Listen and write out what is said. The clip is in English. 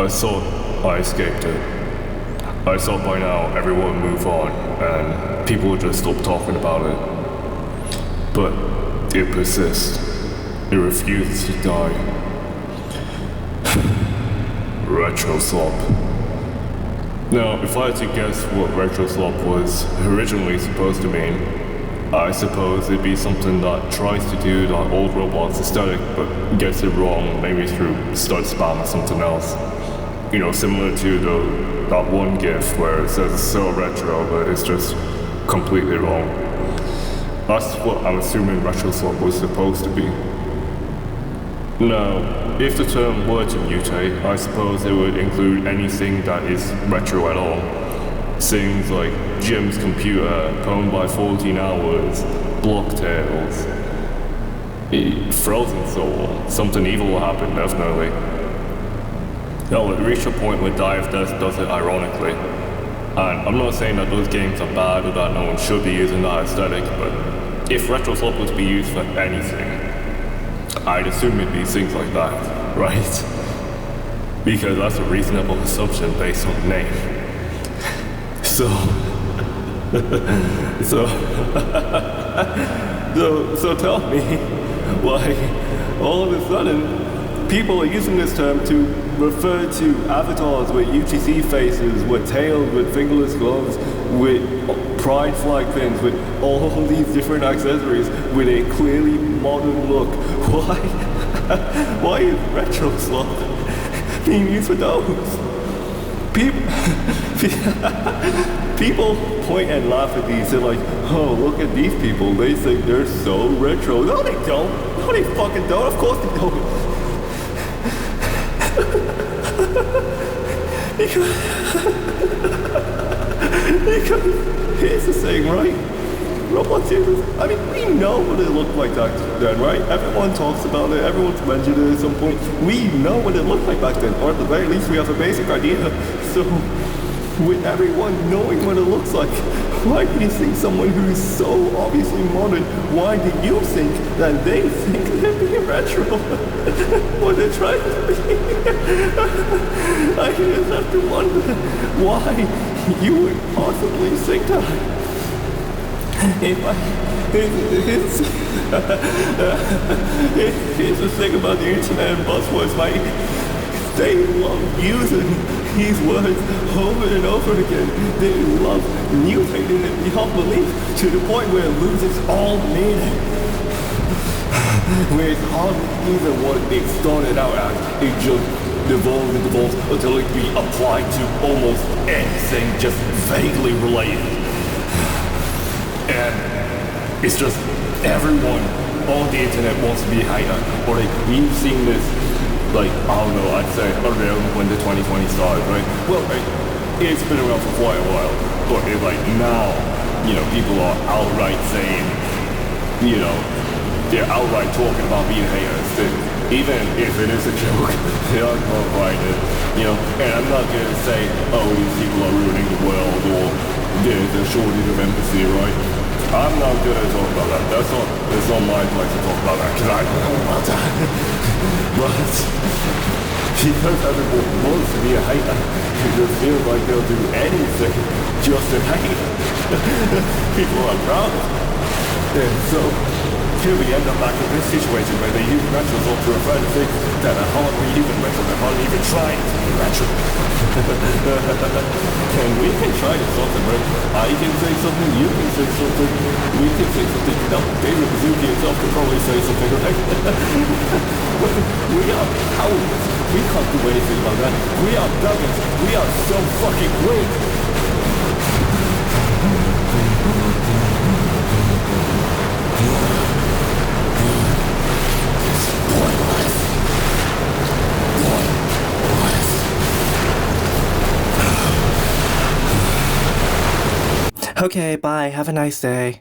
I thought I escaped it. I thought by now everyone would move on and people would just stop talking about it. But it persists. It refuses to die. Retroslop. Now, if I had to guess what Retroslop was originally supposed to mean, I suppose it'd be something that tries to do that old Roblox aesthetic but gets it wrong, maybe through start spam or something else. You know, similar to that one GIF where it says it's so retro but it's just completely wrong. That's what I'm assuming Retroslop was supposed to be. Now, if the term were to mutate, I suppose it would include anything that is retro at all. Things like Jim's computer, pwned by 14 hours, Blocktails, Frozen Soul, something evil will happen, definitely. Now, it reached a point where Dive does it ironically. And I'm not saying that those games are bad or that no one should be using that aesthetic, but if Retroslop was to be used for anything, I'd assume it'd be things like that, right? Because that's a reasonable assumption based on the name. So tell me why all of a sudden people are using this term to refer to avatars with UTC faces, with tails, with fingerless gloves, with pride flag pins, with all these different accessories with a clearly modern look. Why? Why is Retroslop being used for those? People point and laugh at these. They're like, oh, look at these people. They think they're so retro. No, they don't. No, they fucking don't. Of course they don't. Because here's the thing, right? Roblox users, I mean, we know what it looked like back then, right? Everyone talks about it, everyone's mentioned it at some point. We know what it looked like back then, or at the very least we have a basic idea. So, with everyone knowing what it looks like, why do you think someone who's so obviously modern, why do you think that they think they're being retro? What they're trying to be? I just have to wonder why you would possibly think that. Here's the thing about the internet and buzzwords, right? They love using these words over and over again. They love mutating it beyond belief to the point where it loses all meaning. Where it's hardly even what it started out as. It just devolved and devolved until it can be applied to almost anything just vaguely related. And it's just everyone on the internet wants to be a hater. Or like, we've seen this, like, I don't know, I'd say around when the 2020 started, right? Well, right, it's been around for quite a while. But it's like now, you know, people are outright saying, you know, they're outright talking about being haters. Even if it is a joke, they are provided, you know. And I'm not gonna say, oh, these people are ruining the world or there's a shortage of empathy, right? I'm not gonna talk about that. That's not my place to talk about that, because I don't know about that. But because everyone wants to be a hater, it just feels like they'll do anything just to hate. People are proud. And so here we end up back in this situation where they use Retroslop to refer to things that are hardly even retro, they're hardly even trying to be retro. And we can try to something, right? I can say something, you can say something, we can say something. No, David Mizuki himself could probably say something, right? We are cowards. We can't do anything about that. We are duggins. We are so fucking weak. Okay, bye. Have a nice day.